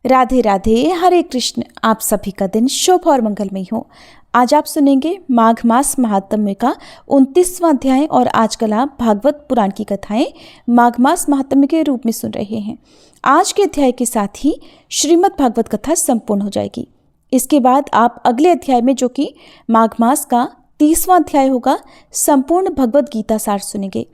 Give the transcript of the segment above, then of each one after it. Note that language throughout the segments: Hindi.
राधे राधे, हरे कृष्ण। आप सभी का दिन शुभ और मंगलमय हो। आज आप सुनेंगे माघ मास महात्म्य का 29वां अध्याय और आजकल आप भागवत पुराण की कथाएं माघ मास महात्म्य के रूप में सुन रहे हैं। आज के अध्याय के साथ ही श्रीमद् भागवत कथा संपूर्ण हो जाएगी। इसके बाद आप अगले अध्याय में, जो कि माघ मास का 30वां अध्याय होगा, संपूर्ण भगवत गीता सार सुनेंगे।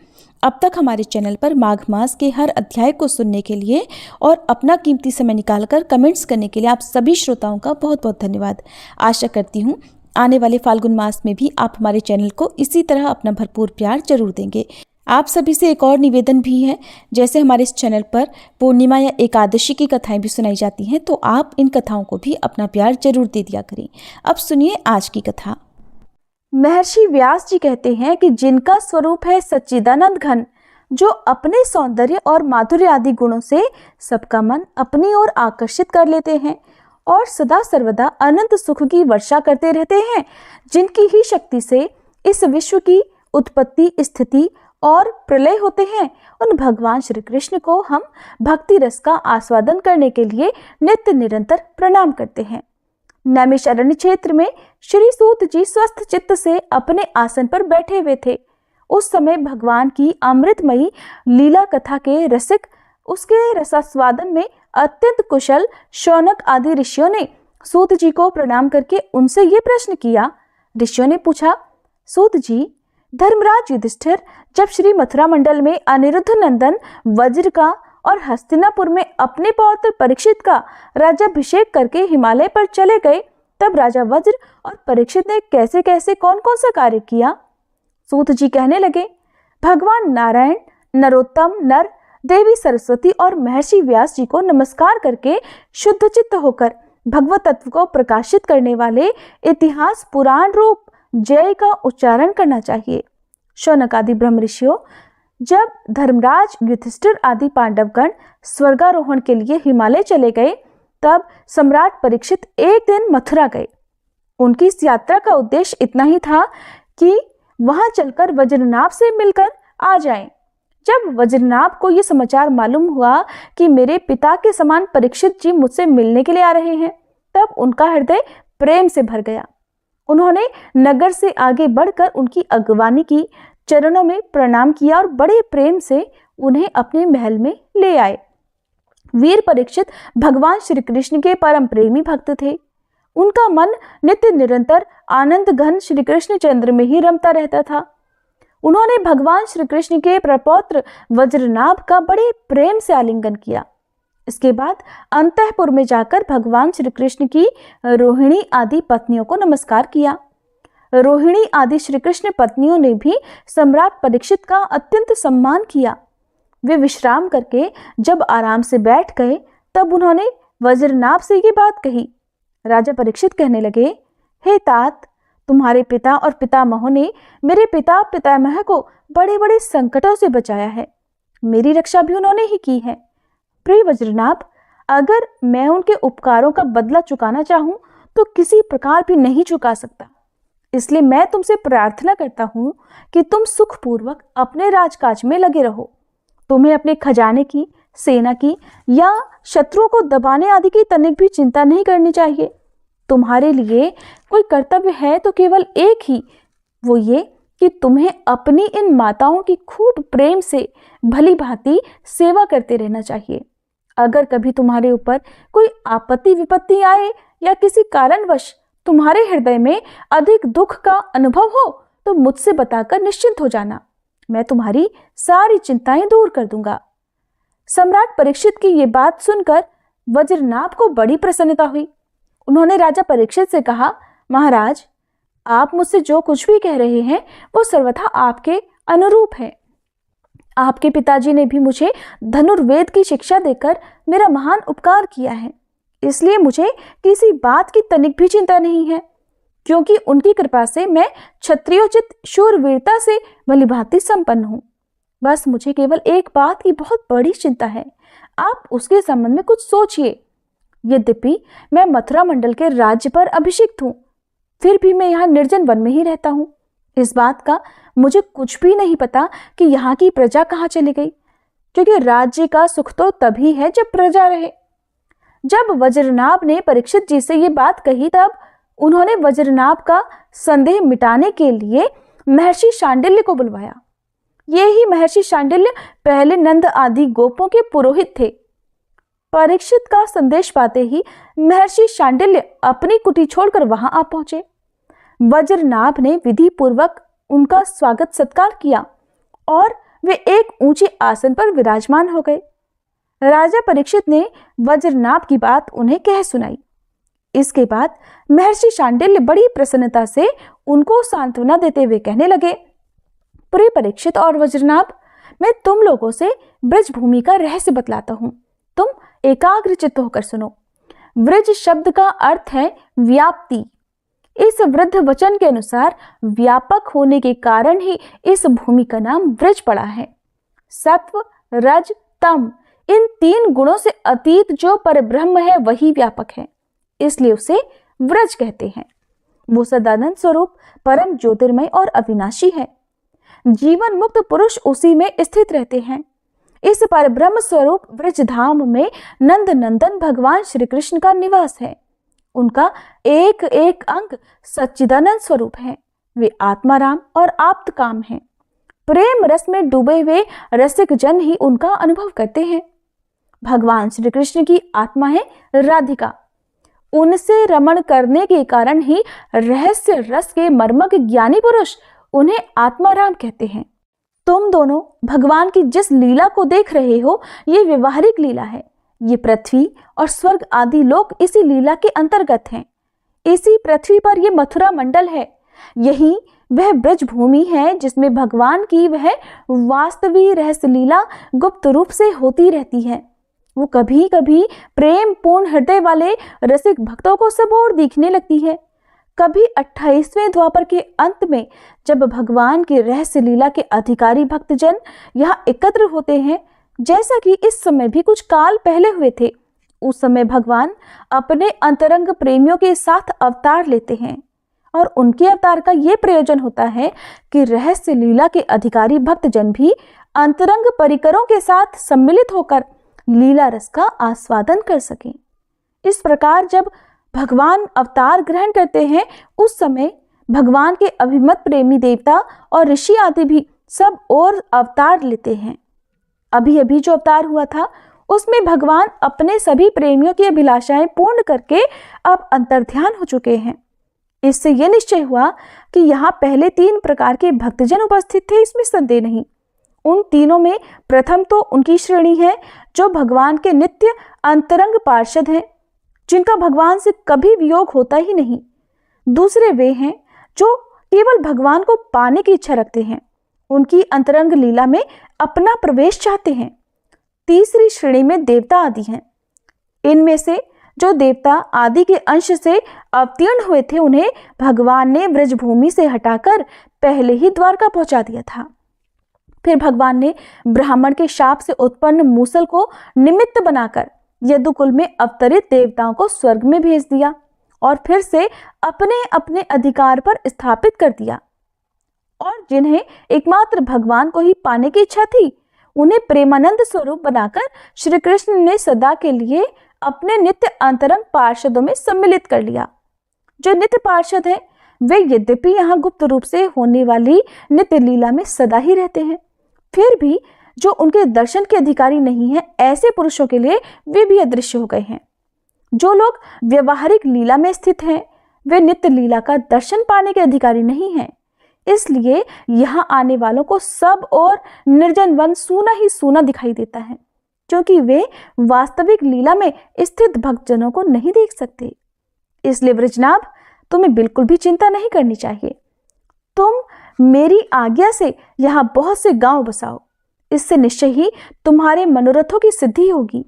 अब तक हमारे चैनल पर माघ मास के हर अध्याय को सुनने के लिए और अपना कीमती समय निकालकर कमेंट्स करने के लिए आप सभी श्रोताओं का बहुत बहुत धन्यवाद। आशा करती हूँ आने वाले फाल्गुन मास में भी आप हमारे चैनल को इसी तरह अपना भरपूर प्यार जरूर देंगे। आप सभी से एक और निवेदन भी है, जैसे हमारे इस चैनल पर पूर्णिमा या एकादशी की कथाएं भी सुनाई जाती हैं, तो आप इन कथाओं को भी अपना प्यार जरूर दे दिया करें। अब सुनिए आज की कथा। महर्षि व्यास जी कहते हैं कि जिनका स्वरूप है सच्चिदानंद घन, जो अपने सौंदर्य और माधुर्य आदि गुणों से सबका मन अपनी ओर आकर्षित कर लेते हैं और सदा सर्वदा अनंत सुख की वर्षा करते रहते हैं, जिनकी ही शक्ति से इस विश्व की उत्पत्ति, स्थिति और प्रलय होते हैं, उन भगवान श्री कृष्ण को हम भक्ति रस का आस्वादन करने के लिए नित्य निरंतर प्रणाम करते हैं। नैमिषारण्य क्षेत्र में श्री सूत जी स्वस्थ चित्त से अपने आसन पर बैठे हुए थे। उस समय भगवान की अमृतमयी लीला कथा के रसिक उसके रसास्वादन में अत्यंत कुशल शौनक आदि ऋषियों ने सूत जी को प्रणाम करके उनसे ये प्रश्न किया। ऋषियों ने पूछा, सूत जी, धर्मराज युधिष्ठिर जब श्री मथुरा मंडल में अनिरुद्ध नंदन वज्र का और हस्तिनापुर में अपने पौत्र परीक्षित का राज्याभिषेक करके हिमालय पर चले गए, तब राजा वज्र और परीक्षित ने कैसे कैसे कौन कौन सा कार्य किया? सूत जी कहने लगे, भगवान नारायण, नरोत्तम नर, देवी सरस्वती और महर्षि व्यास जी को नमस्कार करके शुद्ध चित्त होकर भगवत तत्व को प्रकाशित करने वाले इतिहास पुराण रूप जय का उच्चारण करना चाहिए। शौनक आदि ब्रह्म ऋषियों, जब धर्मराज युधिष्ठिर आदि पांडवगण स्वर्गारोहण के लिए हिमालय चले गए, तब सम्राट परीक्षित एक दिन मथुरा गए। उनकी इस यात्रा का उद्देश्य इतना ही था कि वहां चलकर वज्रनाभ से मिलकर आ जाएं। जब वज्रनाभ को यह समाचार मालूम हुआ कि मेरे पिता के समान परीक्षित जी मुझसे मिलने के लिए आ रहे हैं, तब उनका हृदय प्रेम से भर गया। उन्होंने नगर से आगे बढ़कर उनकी अगवानी की, चरणों में प्रणाम किया और बड़े प्रेम से उन्हें अपने महल में ले आए। वीर परीक्षित भगवान श्री कृष्ण के परम प्रेमी भक्त थे। उनका मन नित्य निरंतर आनंद घन श्री कृष्ण चंद्र में ही रमता रहता था। उन्होंने भगवान श्री कृष्ण के प्रपौत्र वज्रनाभ का बड़े प्रेम से आलिंगन किया। इसके बाद अंतःपुर में जाकर भगवान श्री कृष्ण की रोहिणी आदि पत्नियों को नमस्कार किया। रोहिणी आदि श्री कृष्ण पत्नियों ने भी सम्राट परीक्षित का अत्यंत सम्मान किया। वे विश्राम करके जब आराम से बैठ गए, तब उन्होंने वज्रनाभ से ये बात कही। राजा परीक्षित कहने लगे, हे तात, तुम्हारे पिता और पितामहों ने मेरे पिता पितामह को बड़े बड़े संकटों से बचाया है। मेरी रक्षा भी उन्होंने ही की है। प्रिय वज्रनाभ, अगर मैं उनके उपकारों का बदला चुकाना चाहूं तो किसी प्रकार भी नहीं चुका सकता। इसलिए मैं तुमसे प्रार्थना करता हूं कि तुम सुखपूर्वक अपने राजकाज में लगे रहो। तुम्हें अपने खजाने की, सेना की या शत्रुओं को दबाने आदि की तनिक भी चिंता नहीं करनी चाहिए। तुम्हारे लिए कोई कर्तव्य है तो केवल एक ही, वो ये कि तुम्हें अपनी इन माताओं की खूब प्रेम से भली भांति सेवा करते रहना चाहिए। अगर कभी तुम्हारे ऊपर कोई आपत्ति विपत्ति आए या किसी कारणवश तुम्हारे हृदय में अधिक दुख का अनुभव हो, तो मुझसे बताकर निश्चिंत हो जाना। मैं तुम्हारी सारी चिंताएं दूर कर दूंगा। सम्राट परीक्षित की ये बात सुनकर वज्रनाभ को बड़ी प्रसन्नता हुई। उन्होंने राजा परीक्षित से कहा, महाराज, आप मुझसे जो कुछ भी कह रहे हैं वो सर्वथा आपके अनुरूप है। आपके पिताजी ने भी मुझे धनुर्वेद की शिक्षा देकर मेरा महान उपकार किया है, इसलिए मुझे किसी बात की तनिक भी चिंता नहीं है, क्योंकि उनकी कृपा से मैं क्षत्रियोचित शूरवीरता से भलीभांति संपन्न हूँ। बस मुझे केवल एक बात की बहुत बड़ी चिंता है, आप उसके संबंध में कुछ सोचिए। यद्यपि मैं मथुरा मंडल के राज्य पर अभिषिक्त हूँ, फिर भी मैं यहाँ निर्जन वन में ही रहता हूँ। इस बात का मुझे कुछ भी नहीं पता कि यहाँ की प्रजा कहाँ चली गई, क्योंकि राज्य का सुख तो तभी है जब प्रजा रहे। जब वज्रनाभ ने परीक्षित जी से ये बात कही, तब उन्होंने वज्रनाभ का संदेह मिटाने के लिए महर्षि शांडिल्य को बुलवाया। ये ही महर्षि शांडिल्य पहले नंद आदि गोपों के पुरोहित थे। परीक्षित का संदेश पाते ही महर्षि शांडिल्य अपनी कुटी छोड़कर वहां आ पहुंचे। वज्रनाभ ने विधि पूर्वक उनका स्वागत सत्कार किया और वे एक ऊंचे आसन पर विराजमान हो गए। राजा परीक्षित ने वज्रनाभ की बात उन्हें कह सुनाई। इसके बाद महर्षि शांडिल्य बड़ी प्रसन्नता से उनको सांत्वना देते हुए कहने लगे, प्रिय परीक्षित और वज्रनाभ, मैं तुम लोगों से ब्रज भूमि का रहस्य बतलाता हूं। तुम एकाग्रचित्त होकर सुनो। ब्रज शब्द का अर्थ है व्याप्ति। इस वृद्ध वचन के अनुसार व्यापक होने के कारण ही इस भूमि का नाम ब्रज पड़ा है। सत्व, रज, तम, इन 3 गुणों से अतीत जो परब्रह्म है वही व्यापक है, इसलिए उसे ब्रज कहते हैं। वो सदानंद स्वरूप, परम ज्योतिर्मय और अविनाशी है। जीवन मुक्त पुरुष उसी में स्थित रहते हैं। इस परब्रह्म स्वरूप ब्रज धाम में नंद नंदन भगवान श्री कृष्ण का निवास है। उनका एक एक अंग सच्चिदानंद स्वरूप है। वे आत्माराम और आप्त काम हैं। प्रेम रस में डूबे हुए रसिक जन ही उनका अनुभव करते हैं। भगवान श्री कृष्ण की आत्मा है राधिका। उनसे रमण करने के कारण ही रहस्य रस के मर्मज्ञ ज्ञानी पुरुष उन्हें आत्माराम कहते हैं। तुम दोनों भगवान की जिस लीला को देख रहे हो, ये व्यवहारिक लीला है। ये पृथ्वी और स्वर्ग आदि लोक इसी लीला के अंतर्गत हैं। इसी पृथ्वी पर ये मथुरा मंडल है। यही वह ब्रज भूमि है जिसमें भगवान की वह वास्तविक रहस्य लीला गुप्त रूप से होती रहती है। वो कभी कभी प्रेम पूर्ण हृदय वाले रसिक भक्तों को सबोर दिखने लगती है। कभी 28वें द्वापर के अंत में जब भगवान की रहस्य लीला के अधिकारी भक्तजन यहाँ एकत्र होते हैं, जैसा कि इस समय भी कुछ काल पहले हुए थे, उस समय भगवान अपने अंतरंग प्रेमियों के साथ अवतार लेते हैं और उनके अवतार का ये प्रयोजन होता है कि रहस्य लीला के अधिकारी भक्तजन भी अंतरंग परिकरों के साथ सम्मिलित होकर लीला रस का आस्वादन कर सकें। इस प्रकार जब भगवान अवतार ग्रहण करते हैं, उस समय भगवान के अभिमत प्रेमी देवता और ऋषि आदि भी सब और अवतार लेते हैं। अभी अभी जो अवतार हुआ था, उसमें भगवान अपने सभी प्रेमियों की अभिलाषाएं पूर्ण करके अब अंतर्ध्यान हो चुके हैं। इससे यह निश्चय हुआ कि यहाँ पहले 3 प्रकार के भक्तजन उपस्थित थे, इसमें संदेह नहीं। उन तीनों में प्रथम तो उनकी श्रेणी है जो भगवान के नित्य अंतरंग पार्षद हैं, जिनका भगवान से कभी वियोग होता ही नहीं। दूसरे वे हैं जो केवल भगवान को पाने की इच्छा रखते हैं, उनकी अंतरंग लीला में अपना प्रवेश चाहते हैं। तीसरी श्रेणी में देवता आदि हैं। इनमें से जो देवता आदि के अंश से अवतीर्ण हुए थे, उन्हें भगवान ने ब्रजभूमि से हटाकर पहले ही द्वारका पहुंचा दिया था। फिर भगवान ने ब्राह्मण के शाप से उत्पन्न मूसल को निमित्त बनाकर यदुकुल में अवतरित देवताओं को स्वर्ग में भेज दिया और फिर से अपने अपने अधिकार पर स्थापित कर दिया। और जिन्हें एकमात्र भगवान को ही पाने की इच्छा थी, उन्हें प्रेमानंद स्वरूप बनाकर श्री कृष्ण ने सदा के लिए अपने नित्य अंतरंग पार्षदों में सम्मिलित कर लिया। जो नित्य पार्षद हैं, वे यद्यपि यहाँ गुप्त रूप से होने वाली नित्य लीला में सदा ही रहते हैं, फिर भी जो उनके दर्शन के अधिकारी नहीं है, ऐसे पुरुषों के लिए वे भी अदृश्य हो गए हैं। जो लोग व्यवहारिक लीला में स्थित हैं, वे नित्य लीला का दर्शन पाने के अधिकारी नहीं हैं। इसलिए यहाँ आने वालों को सब और निर्जन वन सूना ही सूना दिखाई देता है, क्योंकि वे वास्तविक लीला में स्थित भक्तजनों को नहीं देख सकते। इसलिए ब्रजनाभ, तुम्हें बिल्कुल भी चिंता नहीं करनी चाहिए। तुम मेरी आज्ञा से यहाँ बहुत से गांव बसाओ, इससे निश्चय ही तुम्हारे मनोरथों की सिद्धि होगी।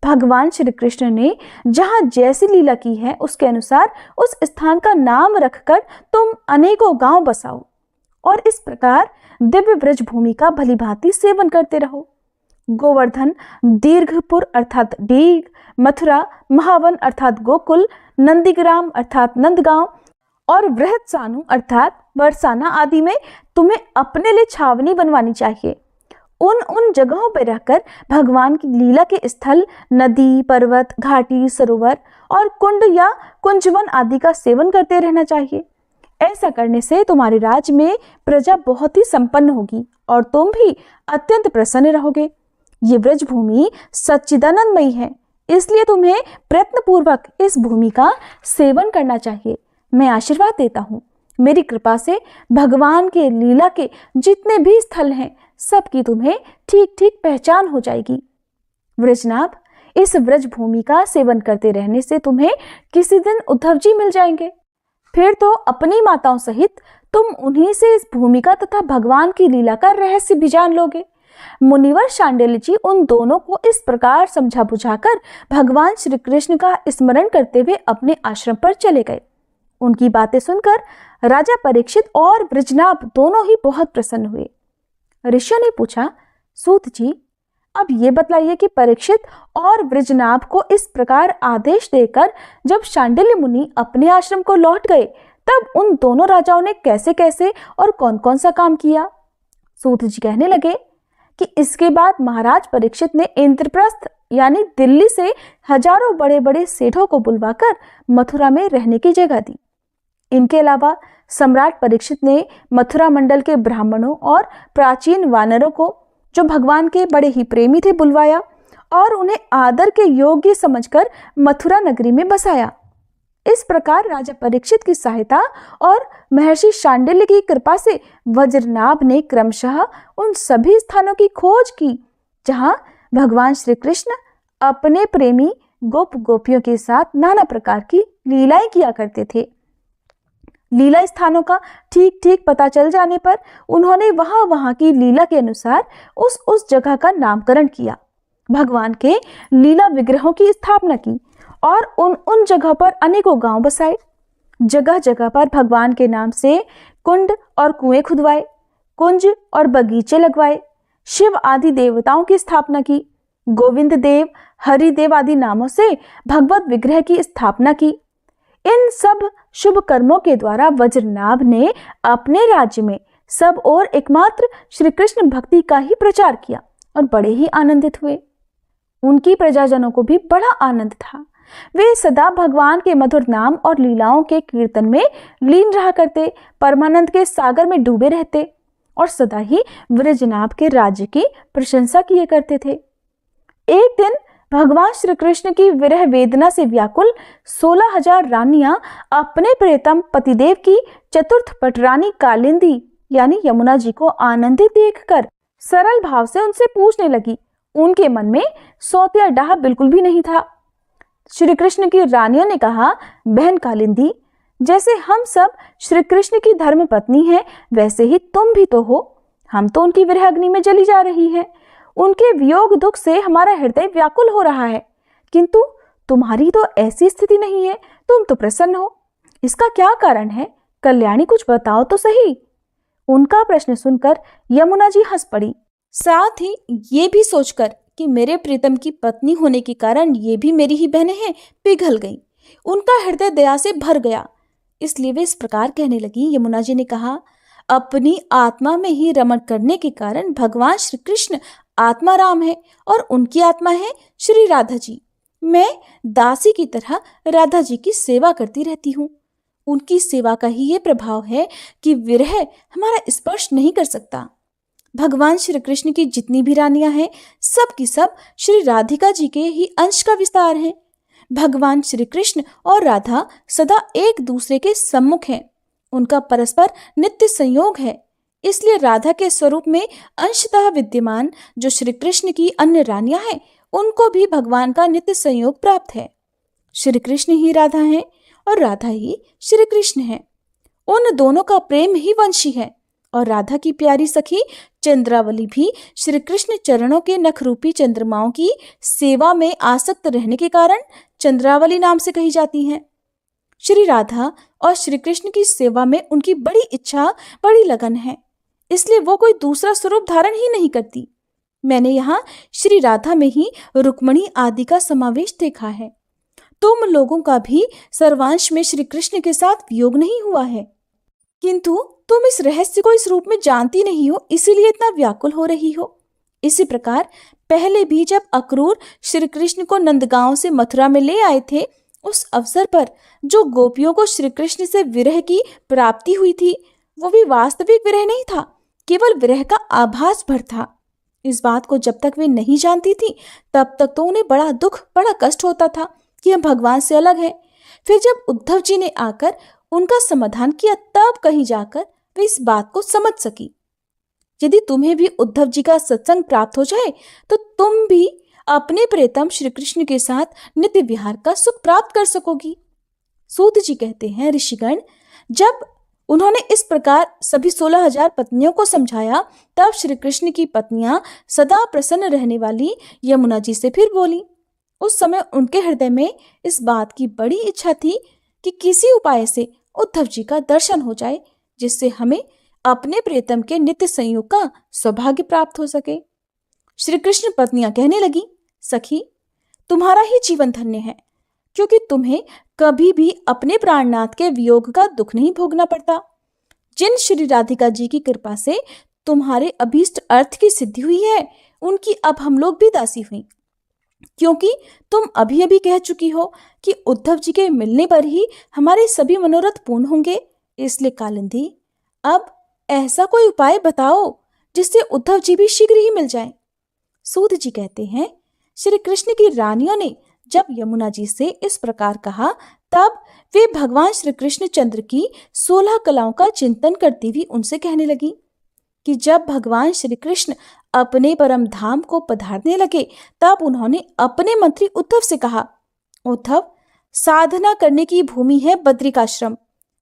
भगवान श्री कृष्ण ने जहाँ जैसी लीला की है, उसके अनुसार उस स्थान का नाम रखकर तुम अनेकों गांव बसाओ और इस प्रकार दिव्य ब्रज भूमि का भलीभांति सेवन करते रहो। गोवर्धन, दीर्घपुर अर्थात डीग, मथुरा, महावन अर्थात गोकुल, नंदीग्राम अर्थात नंदगांव और बृहद सानु अर्थात बरसाना आदि में तुम्हें अपने लिए छावनी बनवानी चाहिए। उन उन जगहों पर रहकर भगवान की लीला के स्थल, नदी, पर्वत, घाटी, सरोवर और कुंड या कुंजवन आदि का सेवन करते रहना चाहिए। ऐसा करने से तुम्हारे राज्य में प्रजा बहुत ही संपन्न होगी और तुम भी अत्यंत प्रसन्न रहोगे। ये ब्रज भूमि सच्चिदानंदमयी है, इसलिए तुम्हें प्रयत्न पूर्वक इस भूमि का सेवन करना चाहिए। मैं आशीर्वाद देता हूँ, मेरी कृपा से भगवान के लीला के जितने भी स्थल हैं सबकी तुम्हें ठीक ठीक पहचान हो जाएगी। वृषनाभ, इस ब्रज भूमि का सेवन करते रहने से तुम्हें किसी दिन उद्धव जी मिल जाएंगे। फिर तो अपनी माताओं सहित तुम उन्हीं से इस भूमि का तथा भगवान की लीला का रहस्य भी जान लोगे। मुनिवर शांडिल्य जी उन दोनों को इस प्रकार समझा बुझाकर भगवान श्री कृष्ण का स्मरण करते हुए अपने आश्रम पर चले गए। उनकी बातें सुनकर राजा परीक्षित और वृषनाभ दोनों ही बहुत प्रसन्न हुए। ऋषियों ने पूछा, सूत जी, अब ये बतलाइए कि परीक्षित और वृषनाभ को इस प्रकार आदेश देकर जब शांडिल्य मुनि अपने आश्रम को लौट गए तब उन दोनों राजाओं ने कैसे कैसे और कौन कौन सा काम किया। सूत जी कहने लगे कि इसके बाद महाराज परीक्षित ने इंद्रप्रस्थ यानी दिल्ली से हजारों बड़े बड़े सेठों को बुलवाकर मथुरा में रहने की जगह दी। इनके अलावा सम्राट परीक्षित ने मथुरा मंडल के ब्राह्मणों और प्राचीन वानरों को, जो भगवान के बड़े ही प्रेमी थे, बुलवाया और उन्हें आदर के योग्य समझकर मथुरा नगरी में बसाया। इस प्रकार राजा परीक्षित की सहायता और महर्षि शांडिल्य की कृपा से वज्रनाभ ने क्रमशः उन सभी स्थानों की खोज की जहां भगवान श्री कृष्ण अपने प्रेमी गोप गोपियों के साथ नाना प्रकार की लीलाएं किया करते थे। लीला स्थानों का ठीक ठीक पता चल जाने पर उन्होंने वहां की लीला के अनुसार उस जगह का नामकरण किया, भगवान के लीला विग्रहों की स्थापना की और उन जगह पर अनेकों गांव बसाए। जगह जगह पर भगवान के नाम से कुंड और कुएं खुदवाए, कुंज और बगीचे लगवाए, शिव आदि देवताओं की स्थापना की, गोविंद देव, हरिदेव आदि नामों से भगवत विग्रह की स्थापना की। इन सब शुभ कर्मों के द्वारा वज्रनाभ ने अपने राज्य में सब और एकमात्र श्री कृष्ण भक्ति का ही प्रचार किया और बड़े ही आनंदित हुए। उनकी प्रजाजनों को भी बड़ा आनंद था। वे सदा भगवान के मधुर नाम और लीलाओं के कीर्तन में लीन रहा करते, परमानंद के सागर में डूबे रहते और सदा ही वृषनाभ के राज्य की प्रशंसा किए करते थे। एक दिन भगवान श्री कृष्ण की विरह वेदना से व्याकुल 16,000 रानियां अपने प्रियतम पतिदेव की चतुर्थ पटरानी कालिंदी यानी यमुना जी को आनंदित देखकर सरल भाव से उनसे पूछने लगी। उनके मन में सौतिया डाह बिल्कुल भी नहीं था। श्री कृष्ण की रानियों ने कहा, बहन कालिंदी, जैसे हम सब श्री कृष्ण की धर्म पत्नी हैं, वैसे ही तुम भी तो हो। हम तो उनकी विरह अग्नि में जली जा रही हैं। उनके वियोग दुख से हमारा हृदय व्याकुल हो रहा है, किंतु तुम्हारी तो ऐसी स्थिति नहीं है, तुम तो प्रसन्न हो। इसका क्या कारण है? कल्याणी, कुछ बताओ तो सही। उनका प्रश्न सुनकर यमुना जी हंस पड़ी, साथ ही ये भी सोचकर कि मेरे प्रीतम की पत्नी होने के कारण ये भी मेरी ही बहनें हैं, पिघल गईं। उनका हृदय दया से भर गया, इसलिए वे इस प्रकार कहने लगी। यमुना जी ने कहा, अपनी आत्मा में ही रमण करने के कारण भगवान श्री कृष्ण आत्मा राम है और उनकी आत्मा है श्री राधा जी। मैं दासी की तरह राधा जी की सेवा करती रहती हूँ। उनकी सेवा का ही ये प्रभाव है कि विरह हमारा स्पर्श नहीं कर सकता। भगवान श्री कृष्ण की जितनी भी रानियां हैं, सब की सब श्री राधिका जी के ही अंश का विस्तार हैं। भगवान श्री कृष्ण और राधा सदा एक दूसरे के सम्मुख हैं। उनका परस्पर नित्य संयोग है, इसलिए राधा के स्वरूप में अंशतः विद्यमान जो श्री कृष्ण की अन्य रानियां हैं, उनको भी भगवान का नित्य संयोग प्राप्त है। श्री कृष्ण ही राधा हैं और राधा ही श्री कृष्ण हैं। उन दोनों का प्रेम ही वंशी है और राधा की प्यारी सखी चंद्रावली भी श्री कृष्ण चरणों के नखरूपी चंद्रमाओं की सेवा में आसक्त रहने के कारण चंद्रावली नाम से कही जाती हैं। श्री राधा और श्री कृष्ण की सेवा में उनकी बड़ी इच्छा, बड़ी लगन है, इसलिए वो कोई दूसरा स्वरूप धारण ही नहीं करती। मैंने यहाँ श्री राधा में ही रुक्मणी आदि का समावेश देखा है। तुम लोगों का भी सर्वांश में श्री कृष्ण के साथ वियोग नहीं हुआ है, किंतु तुम इस रहस्य को इस रूप में जानती नहीं हो, इसीलिए इतना व्याकुल हो रही हो। इसी प्रकार पहले भी जब अक्रूर श्री कृष्ण को नंदगांव से मथुरा में ले आए थे, उस अवसर पर जो गोपियों को श्री कृष्ण से विरह की प्राप्ति हुई थी, वो भी वास्तविक विरह नहीं था, केवल विरह का आभास भर था। इस बात को जब तक वे नहीं जानती थी, तब तक तो उन्हें बड़ा दुख, बड़ा कष्ट होता था कि हम भगवान से अलग हैं। फिर जब उद्धव जी ने आकर उनका समाधान किया, तब कहीं जाकर वे इस बात को समझ सकी। यदि तुम्हें भी उद्धव जी का सत्संग प्राप्त हो जाए, तो तुम भी अपने प्रियतम श्री कृष्ण के साथ नित्य विहार का सुख प्राप्त कर सकोगी। सूत जी कहते हैं, ऋषिगण जब उन्होंने इस प्रकार सभी 16,000 पत्नियों को समझाया, तब श्री कृष्ण की पत्नियां सदा प्रसन्न रहने वाली यमुना जी से फिर बोली। उस समय उनके हृदय में इस बात की बड़ी इच्छा थी कि किसी उपाय से उद्धव जी का दर्शन हो जाए, जिससे हमें अपने प्रियतम के नित्य संयोग का सौभाग्य प्राप्त हो सके। श्री कृष्ण पत्नियां कहने लगी, सखी तुम्हारा ही जीवन धन्य है, क्योंकि तुम्हें कभी भी अपने प्राणनाथ के वियोग का दुख नहीं भोगना पड़ता। जिन श्री राधिका जी की कृपा से तुम्हारे अभीष्ट अर्थ की सिद्धि हुई है, उनकी अब हम लोग भी दासी हुई, क्योंकि तुम अभी अभी कह चुकी हो कि उद्धव जी के मिलने पर ही हमारे सभी मनोरथ पूर्ण होंगे। इसलिए कालिंदी, अब ऐसा कोई उपाय बताओ जिससे उद्धव जी भी शीघ्र ही मिल जाएं। सूत जी कहते हैं, श्री कृष्ण की रानियों ने जब यमुना जी से इस प्रकार कहा, तब वे भगवान श्री कृष्ण चंद्र की 16 कलाओं का चिंतन करती हुई उनसे कहने लगी कि जब भगवान श्री कृष्ण अपने परम धाम को पधारने लगे, तब उन्होंने अपने मंत्री उद्धव से कहा, उद्धव, साधना करने की भूमि है बद्रिकाश्रम,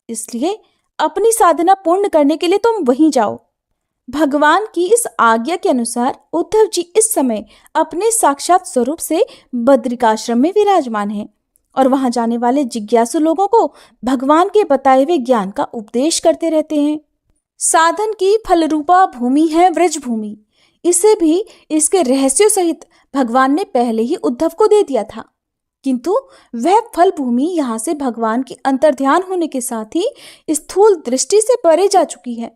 इसलिए अपनी साधना पूर्ण करने के लिए तुम वहीं जाओ। भगवान की इस आज्ञा के अनुसार उद्धव जी इस समय अपने साक्षात स्वरूप से बद्रिकाश्रम में विराजमान हैं और वहां जाने वाले जिज्ञासु लोगों को भगवान के बताए हुए ज्ञान का उपदेश करते रहते हैं। साधन की फलरूपा भूमि है व्रज भूमि, इसे भी इसके रहस्यों सहित भगवान ने पहले ही उद्धव को दे दिया था, किंतु वह फल भूमि यहाँ से भगवान की अंतर्ध्यान होने के साथ ही स्थूल दृष्टि से परे जा चुकी है,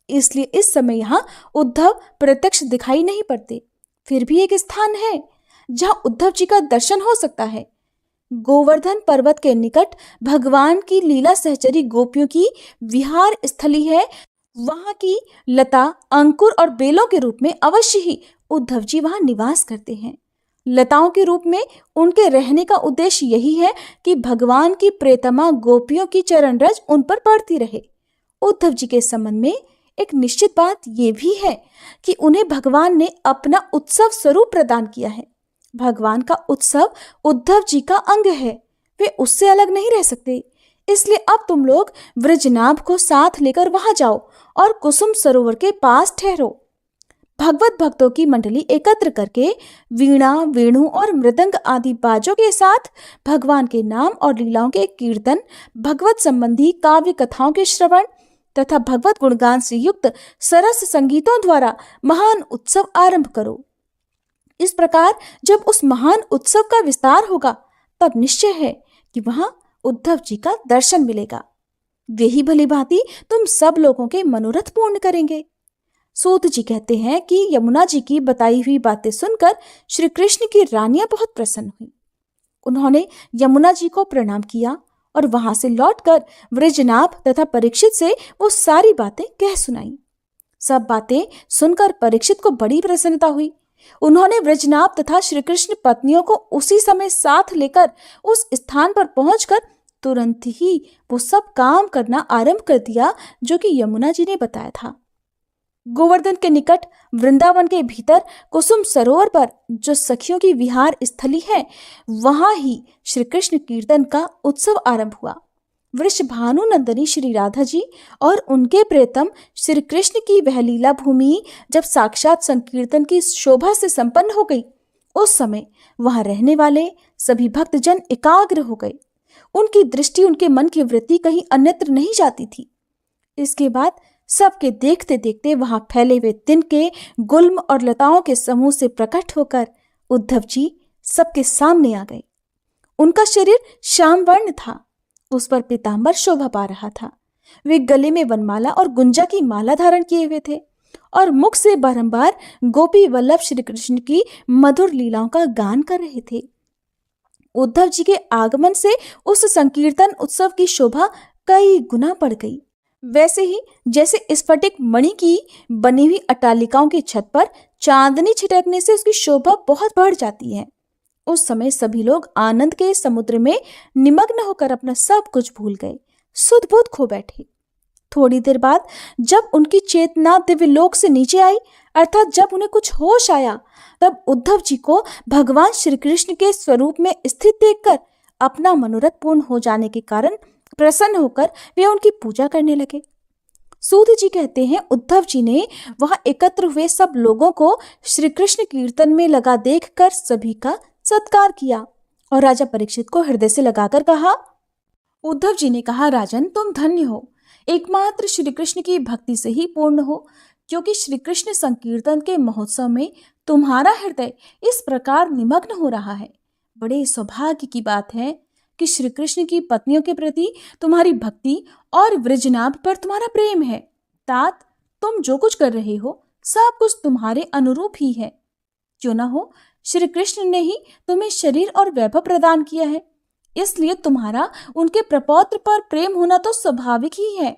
इसलिए इस समय यहाँ उद्धव प्रत्यक्ष दिखाई नहीं पड़ते। फिर भी एक स्थान है जहाँ उद्धव जी का दर्शन हो सकता है। गोवर्धन पर्वत के निकट भगवान की लीला सहचरी गोपियों की विहार स्थली है। वहां की लता, अंकुर और बेलों के रूप में अवश्य ही उद्धव जी वहां निवास करते हैं। लताओं के रूप में उनके रहने का उद्देश्य यही है कि भगवान की प्रेतमा गोपियों की चरण रज उन पर पड़ती रहे। उद्धव जी के संबंध में एक निश्चित बात यह भी है कि उन्हें भगवान ने अपना उत्सव स्वरूप प्रदान किया है। भगवान का उत्सव उद्धव जी का अंग है, वे उससे अलग नहीं रह सकते। इसलिए अब तुम लोग वृजनाभ को साथ लेकर वहां जाओ और कुसुम सरोवर के पास ठहरो। भगवत भक्तों की मंडली एकत्र करके वीणा, वेणु और मृदंग आदि बाजों के साथ भगवान के नाम और लीलाओं के कीर्तन, भगवत संबंधी काव्य कथाओं के श्रवण तथा भगवत गुणगान से युक्त सरस संगीतों द्वारा महान उत्सव आरंभ करो। इस प्रकार जब उस महान उत्सव का विस्तार होगा, तब निश्चय है कि वहां उद्धव जी का दर्शन मिलेगा। वे ही भली भांति तुम सब लोगों के मनोरथ पूर्ण करेंगे। सूत जी कहते हैं कि यमुना जी की बताई हुई बातें सुनकर श्री कृष्ण की रानियां बहुत प्रसन्न हुई। उन्होंने यमुना जी को प्रणाम किया और वहां से लौटकर वृजनाभ तथा परीक्षित से वो सारी बातें कह सुनाई। सब बातें सुनकर परीक्षित को बड़ी प्रसन्नता हुई। उन्होंने वृजनाभ तथा श्री कृष्ण पत्नियों को उसी समय साथ लेकर उस स्थान पर पहुंचकर तुरंत ही वो सब काम करना आरंभ कर दिया जो कि यमुना जी ने बताया था। गोवर्धन के निकट वृंदावन के भीतर कुसुम सरोवर पर जो सखियों की विहार स्थली है, वहां ही श्री कृष्ण कीर्तन का उत्सव आरंभ हुआ। वृषभानु नंदनी श्री राधा जी और उनके प्रियतम श्री कृष्ण की वह लीला भूमि जब साक्षात संकीर्तन की शोभा से संपन्न हो गई, उस समय वहां रहने वाले सभी भक्तजन एकाग्र हो गए। उनकी दृष्टि, उनके मन की वृत्ति कहीं अन्यत्र नहीं जाती थी। इसके बाद सबके देखते देखते वहां फैले हुए तिनके, गुल्म और लताओं के समूह से प्रकट होकर उद्धव जी सबके सामने आ गए। उनका शरीर श्याम वर्ण था, उस पर पीतांबर शोभा पा रहा था। वे गले में वनमाला और गुंजा की माला धारण किए हुए थे और मुख से बारंबार गोपी वल्लभ श्री कृष्ण की मधुर लीलाओं का गान कर रहे थे। उद्धव जी के आगमन से उस संकीर्तन उत्सव की शोभा कई गुना बढ़ गई। वैसे ही जैसे स्फटिक मणि की बनी हुई अट्टालिकाओं की छत पर चांदनी छिटकने से उसकी शोभा बहुत बढ़ जाती है, उस समय सभी लोग आनंद के समुद्र में निमग्न होकर अपना सब कुछ भूल गए, सुध बुध खो बैठे। थोड़ी देर बाद जब उनकी चेतना दिव्य लोक से नीचे आई, अर्थात जब उन्हें कुछ होश आया, तब उद्धव जी को भगवान श्री कृष्ण के स्वरूप में स्थित देखकर अपना मनोरथ पूर्ण हो जाने के कारण प्रसन्न होकर वे उनकी पूजा करने लगे। सूत जी कहते हैं, उद्धव जी ने वहां एकत्र हुए सब लोगों को श्री कृष्ण कीर्तन में लगा देखकर सभी का सत्कार किया और राजा परीक्षित को हृदय से लगाकर कहा। उद्धव जी ने कहा, राजन तुम धन्य हो, एकमात्र श्री कृष्ण की भक्ति से ही पूर्ण हो, क्योंकि श्री कृष्ण संकीर्तन के महोत्सव में तुम्हारा हृदय इस प्रकार निमग्न हो रहा है। बड़े सौभाग्य की बात है कि श्री कृष्ण की पत्नियों के प्रति तुम्हारी भक्ति और वृजनाभ पर तुम्हारा प्रेम है। तात तुम जो कुछ कर रहे हो सब कुछ तुम्हारे अनुरूप ही है। क्यों ना हो, श्री कृष्ण ने ही तुम्हें शरीर और वैभव प्रदान किया है, इसलिए तुम्हारा उनके प्रपौत्र पर प्रेम होना तो स्वाभाविक ही है।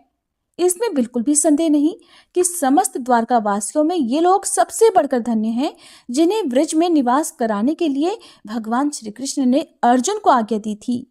इसमें बिल्कुल भी संदेह नहीं कि समस्त द्वारका वासियों में ये लोग सबसे बढ़कर धन्य हैं जिन्हें व्रज में निवास कराने के लिए भगवान श्री कृष्ण ने अर्जुन को आज्ञा दी थी।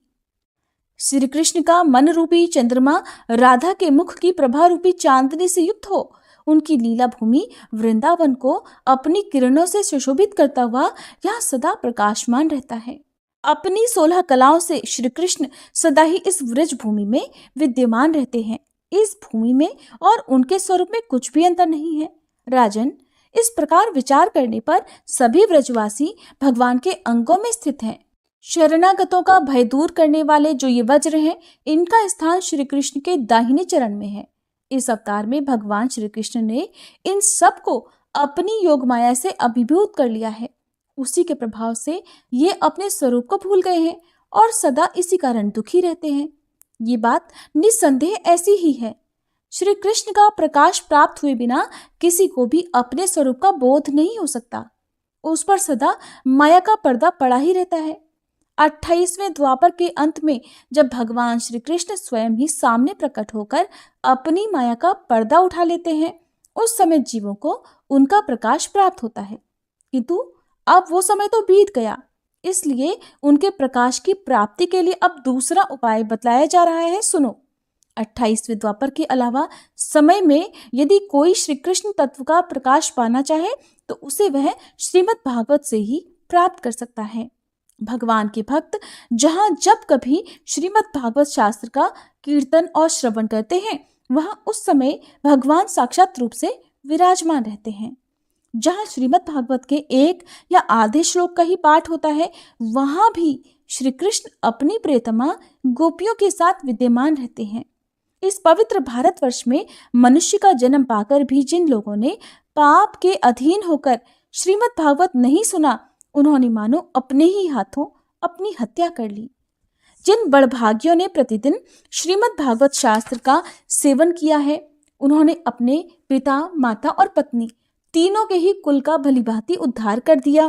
श्री कृष्ण का मन रूपी चंद्रमा राधा के मुख की प्रभा रूपी चांदनी से युक्त हो उनकी लीला भूमि वृंदावन को अपनी किरणों से सुशोभित करता हुआ यहाँ सदा प्रकाशमान रहता है। अपनी 16 कलाओं से श्री कृष्ण सदा ही इस व्रज भूमि में विद्यमान रहते हैं। इस भूमि में और उनके स्वरूप में कुछ भी अंतर नहीं है। राजन, इस प्रकार विचार करने पर सभी व्रजवासी भगवान के अंगों में स्थित हैं। शरणागतों का भय दूर करने वाले जो ये वज्र हैं, इनका स्थान श्री कृष्ण के दाहिने चरण में है। इस अवतार में भगवान श्री कृष्ण ने इन सब को अपनी योग माया से अभिभूत कर लिया है। उसी के प्रभाव से ये अपने स्वरूप को भूल गए हैं और सदा इसी कारण दुखी रहते हैं। ये बात निस्संदेह ऐसी ही है। श्री कृष्ण का प्रकाश प्राप्त हुए बिना किसी को भी अपने स्वरूप का बोध नहीं हो सकता। उस पर सदा माया का पर्दा पड़ा ही रहता है। 28वें द्वापर के अंत में जब भगवान श्री कृष्ण स्वयं ही सामने प्रकट होकर अपनी माया का पर्दा उठा लेते हैं, उस समय जीवों को उनका प्रकाश प्राप्त होता है। किंतु अब वो समय तो बीत गया, इसलिए उनके प्रकाश की प्राप्ति के लिए अब दूसरा उपाय बतलाया जा रहा है। सुनो, 28वें द्वापर के अलावा समय में यदि कोई श्री कृष्ण तत्व का प्रकाश पाना चाहे तो उसे वह श्रीमद् भागवत से ही प्राप्त कर सकता है। भगवान के भक्त जहाँ जब कभी श्रीमद् भागवत शास्त्र का कीर्तन और श्रवण करते हैं, वहाँ उस समय भगवान साक्षात रूप से विराजमान रहते हैं। जहाँ श्रीमद् भागवत के एक या आधे श्लोक का ही पाठ होता है, वहाँ भी श्री कृष्ण अपनी प्रियतमा गोपियों के साथ विद्यमान रहते हैं। इस पवित्र भारतवर्ष में मनुष्य का जन्म पाकर भी जिन लोगों ने पाप के अधीन होकर श्रीमद् भागवत नहीं सुना, उन्होंने मानो अपने ही हाथों अपनी हत्या कर ली। जिन बड़भागियों ने प्रतिदिन श्रीमद् भागवत शास्त्र का सेवन किया है, उन्होंने अपने पिता, माता और पत्नी तीनों के ही कुल का भलीभांति उद्धार कर दिया।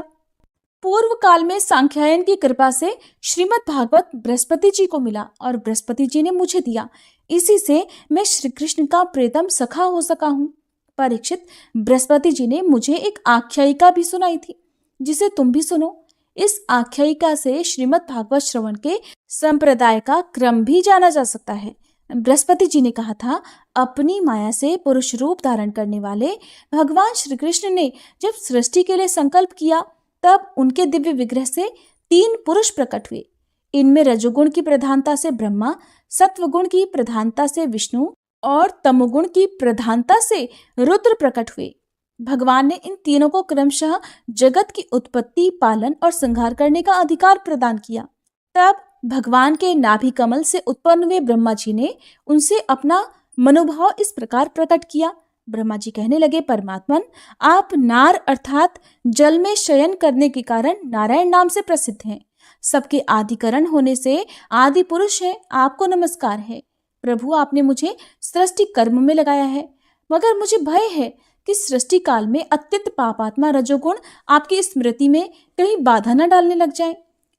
पूर्व काल में सांख्यायन की कृपा से श्रीमद् भागवत बृहस्पति जी को मिला और बृहस्पति जी ने मुझे दिया। इसी से मैं श्री कृष्ण का प्रियतम सखा हो सका हूँ। परीक्षित, बृहस्पति जी ने मुझे एक आख्यायिका भी सुनाई थी, जिसे तुम भी सुनो। इस आख्यायिका से श्रीमद् भागवत श्रवण के संप्रदाय का क्रम भी जाना जा सकता है। बृहस्पति जी ने कहा था, अपनी माया से पुरुष रूप धारण करने वाले भगवान श्री कृष्ण ने जब सृष्टि के लिए संकल्प किया, तब उनके दिव्य विग्रह से 3 पुरुष प्रकट हुए। इनमें रजोगुण की प्रधानता से ब्रह्मा, सत्वगुण की प्रधानता से विष्णु और तमोगुण की प्रधानता से रुद्र प्रकट हुए। भगवान ने इन तीनों को क्रमशः जगत की उत्पत्ति, पालन और संहार करने का अधिकार प्रदान किया। तब भगवान के नाभि कमल से उत्पन्न हुए ब्रह्मा जी ने उनसे अपना मनोभाव इस प्रकार प्रकट किया। ब्रह्मा जी कहने लगे, परमात्मन, आप नार अर्थात जल में शयन करने के कारण नारायण नाम से प्रसिद्ध हैं। सबके आदिकरण होने से आदि पुरुष हैं, आपको नमस्कार है। प्रभु, आपने मुझे सृष्टि कर्म में लगाया है, मगर मुझे भय है कि सृष्टि काल में अत्यंत पापात्मा रजोगुण आपकी स्मृति में कहीं बाधा न डालने लग जाए।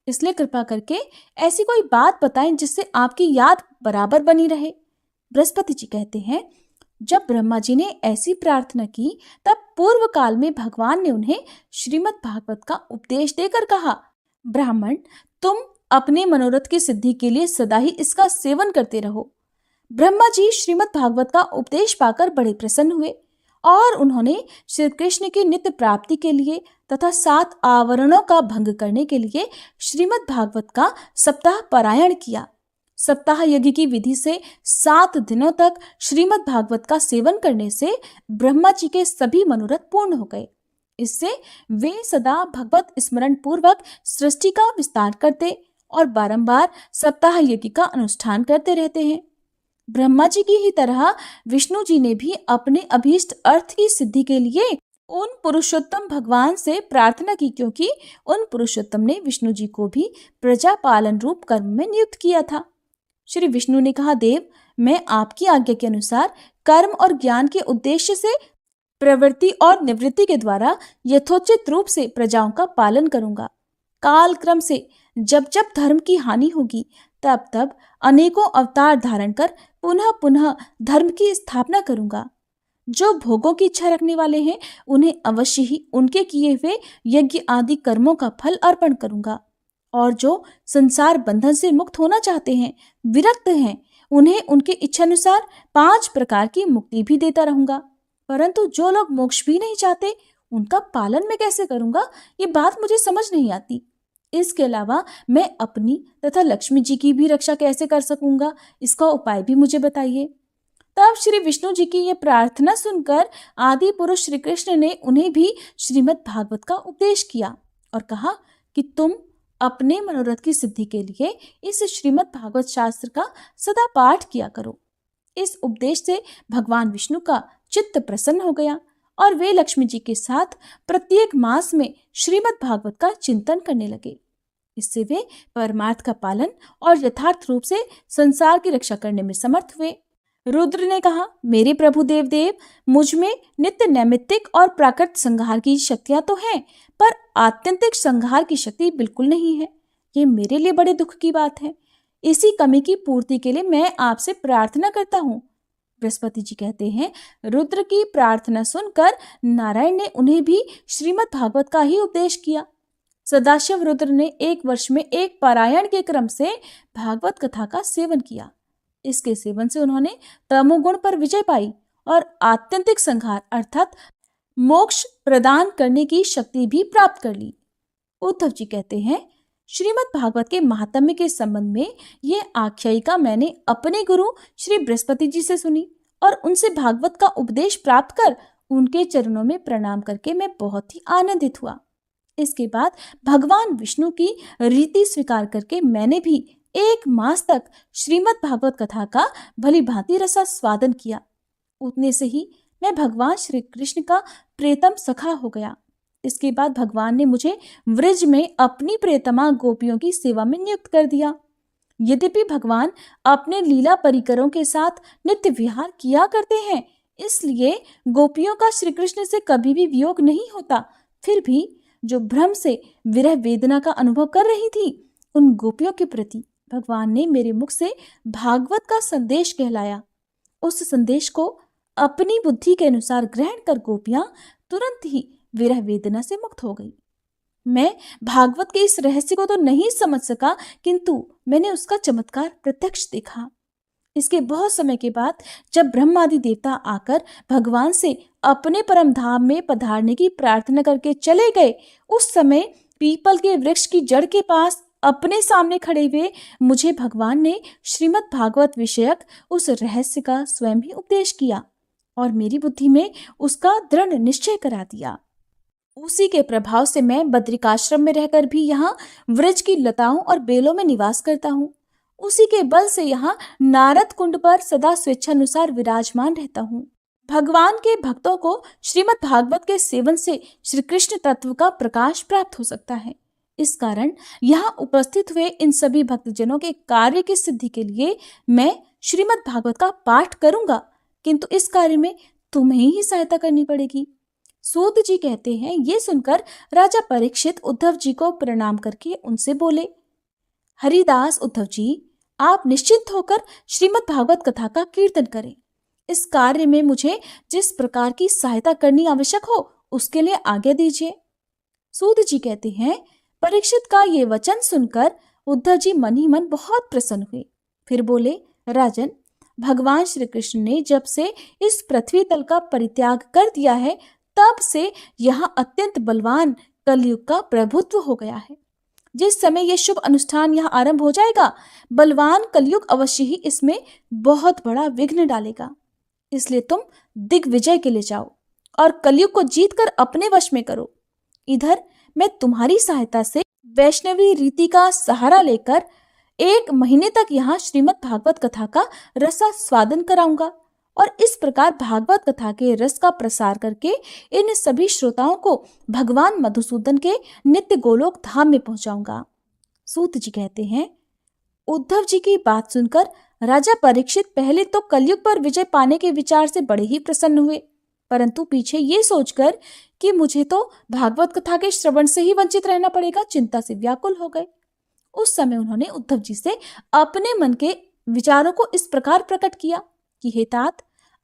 इसलिए कृपा करके ऐसी कोई बात बताएं जिससे आपकी याद बराबर बनी रहे। बृहस्पति जी कहते हैं, जब ब्रह्मा जी ने ऐसी प्रार्थना की तब पूर्व काल में भगवान ने उन्हें श्रीमद् भागवत का उपदेश देकर कहा, ब्राह्मण, तुम अपने मनोरथ की सिद्धि के लिए सदा ही इसका सेवन करते रहो। ब्रह्मा जी श्रीमद् भागवत का उपदेश पाकर बड़े प्रसन्न हुए और उन्होंने श्री कृष्ण की नित्य प्राप्ति के लिए तथा 7 आवरणों का भंग करने के लिए श्रीमद् भागवत का सप्ताह पारायण किया। सप्ताह यज्ञ की विधि से 7 दिनों तक श्रीमद् भागवत का सेवन करने से ब्रह्मा जी के सभी मनोरथ पूर्ण हो गए। इससे वे सदा भगवत स्मरण पूर्वक सृष्टि का विस्तार करते और बारंबार सप्ताह यज्ञ का अनुष्ठान करते रहते हैं। ब्रह्मा जी की ही तरह विष्णु जी ने भी अपने अभीष्ट अर्थ की सिद्धि के लिए उन पुरुषोत्तम भगवान से प्रार्थना की, क्योंकि उन पुरुषोत्तम ने विष्णु जी को भी प्रजा पालन रूप कर्म में नियुक्त किया था। श्री विष्णु ने कहा, देव, मैं आपकी आज्ञा के अनुसार कर्म और ज्ञान के उद्देश्य से प्रवृत्ति और निवृत्ति के द्वारा यथोचित रूप से प्रजाओं का पालन करूंगा। काल क्रम से जब जब धर्म की हानि होगी तब तब अनेकों अवतार धारण कर पुनः पुनः धर्म की स्थापना करूंगा। जो भोगों की इच्छा रखने वाले हैं उन्हें अवश्य ही उनके किए हुए यज्ञ आदि कर्मों का फल अर्पण करूंगा, और जो संसार बंधन से मुक्त होना चाहते हैं, विरक्त हैं, उन्हें उनके इच्छानुसार 5 प्रकार की मुक्ति भी देता रहूंगा। परंतु जो लोग मोक्ष भी नहीं चाहते उनका पालन मैं कैसे करूंगा, ये बात मुझे समझ नहीं आती। इसके अलावा मैं अपनी तथा लक्ष्मी जी की भी रक्षा कैसे कर सकूंगा, इसका उपाय भी मुझे बताइए। तब श्री विष्णु जी की ये प्रार्थना सुनकर आदि पुरुष श्री कृष्ण ने उन्हें भी श्रीमद् भागवत का उपदेश किया और कहा कि तुम अपने मनोरथ की सिद्धि के लिए इस श्रीमद् भागवत शास्त्र का सदा पाठ किया करो। इस उपदेश से भगवान विष्णु का चित्त प्रसन्न हो गया और वे लक्ष्मी जी के साथ प्रत्येक मास में श्रीमद् भागवत का चिंतन करने लगे। इससे वे परमार्थ का पालन और यथार्थ रूप से संसार की रक्षा करने में समर्थ हुए। रुद्र ने कहा, मेरे प्रभु देवदेव, मुझ में नित्य नैमित्तिक और प्राकृत संहार की शक्तियां तो हैं, पर आत्यंतिक संहार की शक्ति बिल्कुल नहीं है। ये मेरे लिए बड़े दुख की बात है। इसी कमी की पूर्ति के लिए मैं आपसे प्रार्थना करता हूँ। बृहस्पति जी कहते हैं, रुद्र की प्रार्थना सुनकर नारायण ने उन्हें भी श्रीमद् भागवत का ही उपदेश किया। सदाशिव रुद्र ने 1 वर्ष में 1 पारायण के क्रम से भागवत कथा का सेवन किया। इसके सेवन से उन्होंने तमोगुण पर विजय पाई और आत्यंतिक संहार अर्थात मोक्ष प्रदान करने की शक्ति भी प्राप्त कर ली। उद्धव जी कहते हैं, श्रीमद् भागवत के महात्म्य के संबंध में ये आख्यायिका मैंने अपने गुरु श्री बृहस्पति जी से सुनी और उनसे भागवत का उपदेश प्राप्त कर उनके चरणों में प्रणाम करके मैं बहुत ही आनंदित हुआ। इसके बाद भगवान विष्णु की रीति स्वीकार करके मैंने भी 1 मास तक श्रीमद् भागवत कथा का भली भांति रसास्वादन किया। उतने से ही मैं भगवान श्री कृष्ण का प्रियतम सखा हो गया। इसके बाद भगवान ने मुझे व्रज में अपनी प्रियतमा गोपियों की सेवा में नियुक्त कर दिया। यद्यपि भगवान अपने लीला परिकरों के साथ नित्य विहार किया करते हैं, इसलिए गोपियों का श्री कृष्ण से कभी भी वियोग नहीं होता, फिर भी जो भ्रम से विरह वेदना का अनुभव कर रही थी, उन गोपियों के प्रति भगवान ने मेरे मुख से भागवत का संदेश कहलाया। उस संदेश को अपनी बुद्धि के अनुसार ग्रहण कर गोपियां तुरंत ही विरह वेदना से मुक्त हो गई। मैं भागवत के इस रहस्य को तो नहीं समझ सका, किंतु मैंने उसका चमत्कार प्रत्यक्ष देखा। इसके बहुत समय के बाद जब ब्रह्मादि देवता आकर भगवान से अपने परम धाम में पधारने की प्रार्थना करके चले गए, उस समय पीपल के वृक्ष की जड़ के पास अपने सामने खड़े हुए मुझे भगवान ने श्रीमद् भागवत विषयक उस रहस्य का स्वयं ही उपदेश किया और मेरी बुद्धि में उसका दृढ़ निश्चय करा दिया। उसी के प्रभाव से मैं बद्रिकाश्रम में रहकर भी यहाँ वृक्ष की लताओं और बेलों में निवास करता हूँ। उसी के बल से यहाँ नारद कुंड पर सदा स्वेच्छानुसार विराजमान रहता हूँ। भगवान के भक्तों को श्रीमद् भागवत के सेवन से श्री कृष्ण तत्व का प्रकाश प्राप्त हो सकता है। इस कारण यहाँ उपस्थित हुए इन सभी भक्तजनों के कार्य की सिद्धि के लिए मैं श्रीमद् भागवत का पाठ करूंगा, किंतु इस कार्य में तुम्हें ही सहायता करनी पड़ेगी। सूत जी कहते हैं, ये सुनकर राजा परीक्षित उद्धव जी को प्रणाम करके उनसे बोले, हरिदास उद्धव जी, आप निश्चिंत होकर श्रीमद् भागवत कथा का कीर्तन करें। इस कार्य में मुझे जिस प्रकार की सहायता करनी आवश्यक हो उसके लिए आज्ञा दीजिए। सूत जी कहते हैं, परीक्षित का ये वचन सुनकर उद्धव जी मन ही मन बहुत प्रसन्न हुए। फिर बोले, राजन, भगवान श्री कृष्ण ने जब से इस पृथ्वी तल का परित्याग कर दिया है तब से यहाँ अत्यंत बलवान कलयुग का प्रभुत्व हो गया है। जिस समय यह शुभ अनुष्ठान यहाँ आरंभ हो जाएगा, बलवान कलयुग अवश्य ही इसमें बहुत बड़ा विघ्न डालेगा। इसलिए तुम दिग्विजय के लिए जाओ और कलयुग को जीतकर अपने वश में करो। इधर मैं तुम्हारी सहायता से वैष्णवी रीति का सहारा लेकर 1 महीने तक यहाँ श्रीमद् भागवत कथा का रसास्वादन कराऊंगा और इस प्रकार भागवत कथा के रस का प्रसार करके इन सभी श्रोताओं को भगवान मधुसूदन के नित्य गोलोक धाम में पहुंचाऊंगा। सूत जी कहते हैं, उद्धव जी की बात सुनकर राजा परीक्षित पहले तो कलयुग पर विजय पाने के विचार से बड़े ही प्रसन्न हुए, परंतु पीछे ये सोचकर कि मुझे तो भागवत कथा के श्रवण से ही वंचित रहना पड़ेगा, चिंता से व्याकुल हो गए। उस समय उन्होंने उद्धव जी से अपने मन के विचारों को इस प्रकार प्रकट किया कि हे तात,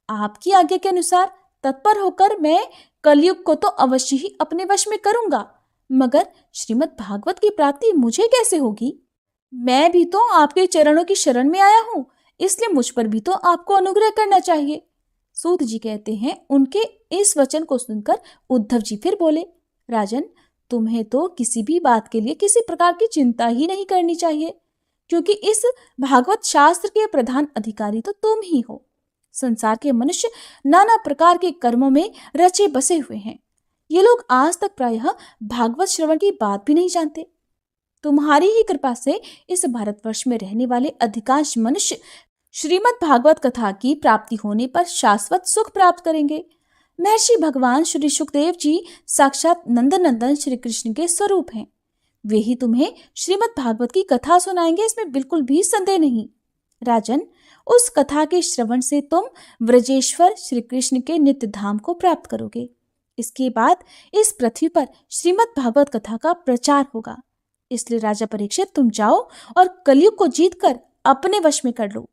आपकी आज्ञा के अनुसार तत्पर होकर मैं कलयुग को तो अवश्य ही अपने वश में करूंगा, मगर श्रीमद् भागवत की प्राप्ति मुझे कैसे होगी? मैं भी तो आपके चरणों की शरण में आया हूं, इसलिए मुझ पर भी तो आपको अनुग्रह करना चाहिए। सूत जी कहते हैं, उनके इस वचन को सुनकर उद्धव जी फिर बोले, राजन, तुम्हें तो किसी भी बात के लिए किसी प्रकार की चिंता ही नहीं करनी चाहिए, क्योंकि इस भागवत शास्त्र के प्रधान अधिकारी तो तुम ही हो। संसार के मनुष्य नाना प्रकार के कर्मों में रचे बसे हुए हैं। ये लोग आज तक प्रायः भागवत श्रवण की बात भी नहीं जानते। तुम्हारी ही कृपा से इस भारतवर्ष में रहने वाले अधिकांश मनुष्य श्रीमद् भागवत कथा की प्राप्ति होने पर शाश्वत सुख प्राप्त करेंगे। महर्षि भगवान श्री सुखदेव जी साक्षात नंदनंदन श्री कृष्ण के स्वरूप हैं। वे ही तुम्हें श्रीमद् भागवत की कथा सुनाएंगे, इसमें बिल्कुल भी संदेह नहीं। राजन, उस कथा के श्रवण से तुम व्रजेश्वर श्री कृष्ण के नित्य धाम को प्राप्त करोगे। इसके बाद इस पृथ्वी पर श्रीमद् भागवत कथा का प्रचार होगा। इसलिए राजा परीक्षित, तुम जाओ और कलयुग को जीतकर अपने वश में कर लो।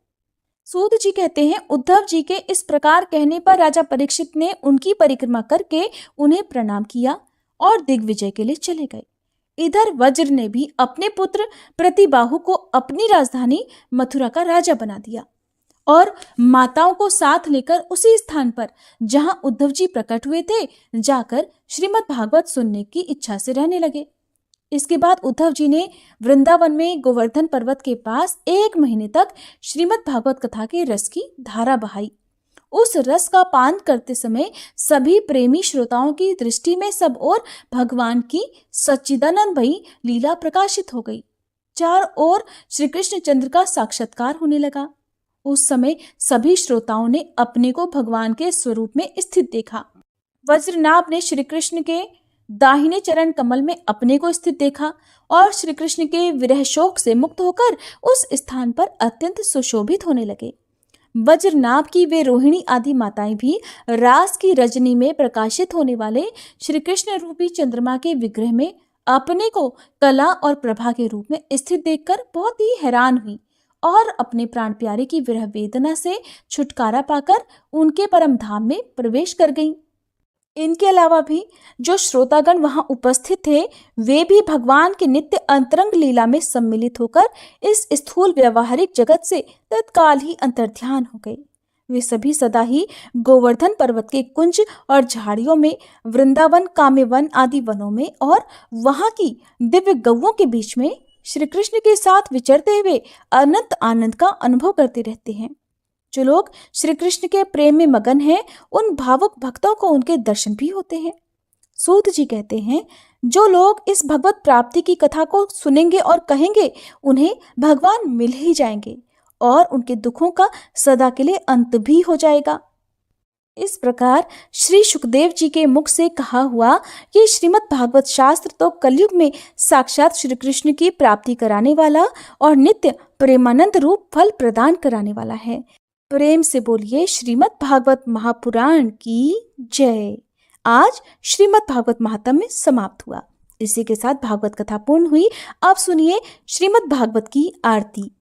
सूत जी कहते हैं, उद्धव जी के इस प्रकार कहने पर राजा परीक्षित ने उनकी परिक्रमा करके उन्हें प्रणाम किया और दिग्विजय के लिए चले गए। इधर वज्र ने भी अपने पुत्र प्रतिबाहु को अपनी राजधानी मथुरा का राजा बना दिया और माताओं को साथ लेकर उसी स्थान पर जहां उद्धव जी प्रकट हुए थे जाकर श्रीमद् भागवत सुनने की इच्छा से रहने लगे। इसके बाद उद्धव जी ने वृंदावन में गोवर्धन पर्वत के पास 1 महीने तक श्रीमद् भागवत कथा के रस की धारा बहाई। उस रस का पान करते समय सभी प्रेमी श्रोताओं की दृष्टि में सब ओर भगवान की सच्चिदानंदमयी लीला प्रकाशित हो गई। चारों ओर श्री कृष्ण चंद्र का साक्षात्कार होने लगा। उस समय सभी श्रोताओं ने अपने को भगवान के स्वरूप में स्थित देखा। वज्रनाभ ने श्री कृष्ण के दाहिने चरण कमल में अपने को स्थित देखा और श्री कृष्ण के विरह शोक से मुक्त होकर उस स्थान पर अत्यंत सुशोभित होने लगे। वज्रनाभ की वे रोहिणी आदि माताएं भी रास की रजनी में प्रकाशित होने वाले श्री कृष्ण रूपी चंद्रमा के विग्रह में अपने को कला और प्रभा के रूप में स्थित देखकर बहुत ही हैरान हुई और अपने प्राण प्यारे की विरह वेदना से छुटकारा पाकर उनके परम धाम में प्रवेश कर गईं। इनके अलावा भी जो श्रोतागण वहां उपस्थित थे वे भी भगवान के नित्य अंतरंग लीला में सम्मिलित होकर इस स्थूल व्यवहारिक जगत से तत्काल ही अंतर्ध्यान हो गए। वे सभी सदा ही गोवर्धन पर्वत के कुंज और झाड़ियों में, वृंदावन काम्यवन आदि वनों में और वहां की दिव्य गौओं के बीच में श्री कृष्ण के साथ विचरते हुए अनंत आनंद का अनुभव करते रहते हैं। जो लोग श्री कृष्ण के प्रेम में मगन हैं उन भावुक भक्तों को उनके दर्शन भी होते हैं। सूत जी कहते हैं, जो लोग इस भगवत प्राप्ति की कथा को सुनेंगे और कहेंगे उन्हें भगवान मिल ही जाएंगे और उनके दुखों का सदा के लिए अंत भी हो जाएगा। इस प्रकार श्री सुखदेव जी के मुख से कहा हुआ ये श्रीमद् भागवत शास्त्र तो कलयुग में साक्षात श्री कृष्ण की प्राप्ति कराने वाला और नित्य प्रेमानंद रूप फल प्रदान कराने वाला है। प्रेम से बोलिए श्रीमद् भागवत महापुराण की जय। आज श्रीमद् भागवत महात्म्य समाप्त हुआ। इसी के साथ भागवत कथा पूर्ण हुई। अब सुनिए श्रीमद् भागवत की आरती।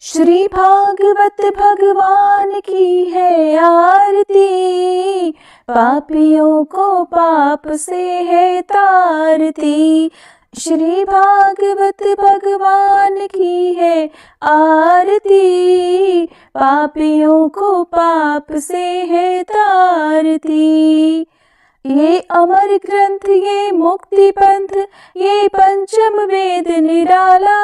श्री भागवत भगवान की है आरती, पापियों को पाप से है तारती। श्री भागवत भगवान की है आरती, पापियों को पाप से है तारती। ये अमर ग्रंथ, ये मुक्ति पंथ, ये पंचम वेद निराला,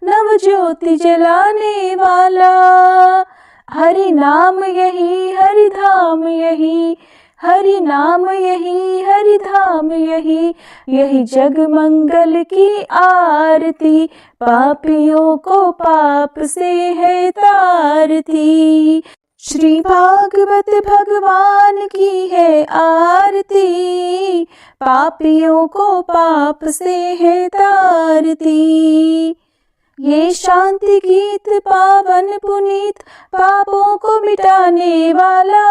नव ज्योति जलाने वाला। हरि नाम यही, हरि धाम यही, हरि नाम यही, हरि धाम यही, यही जग मंगल की आरती, पापियों को पाप से है तारती। श्री भागवत भगवान की है आरती, पापियों को पाप से है तारती। ये शांति गीत पावन पुनीत, पापों को मिटाने वाला,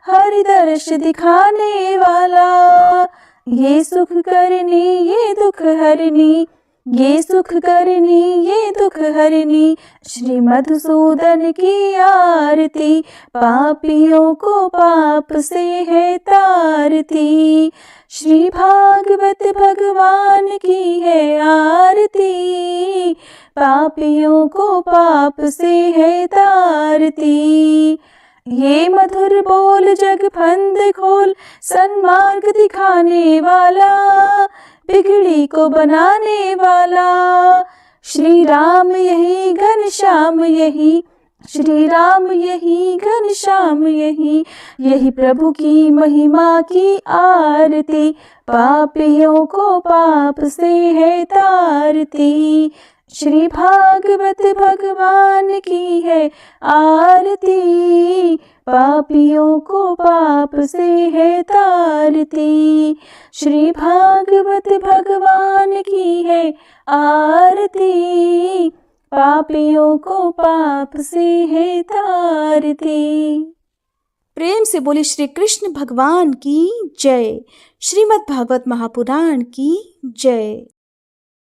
हरि दर्श दिखाने वाला। ये सुख करनी, ये दुख हरनी, ये सुख करनी, ये दुख हरनी, श्री मधुसूदन की आरती, पापियों को पाप से है तारती। श्री भागवत भगवान की है आरती, पापियों को पाप से है तारती। ये मधुर बोल जग फंद खोल, सन्मार्ग दिखाने वाला, बिगड़ी को बनाने वाला। श्री राम यही, घनश्याम यही, श्री राम यही, घनश्याम यही, यही प्रभु की महिमा की आरती, पापियों को पाप से है तारती। श्री भागवत भगवान की है आरती, पापियों को पाप से है तारती। श्री भागवत भगवान की है आरती, पापियों को पाप से है तारती। प्रेम से बोले श्री कृष्ण भगवान की जय। श्रीमद् भागवत महापुराण की जय।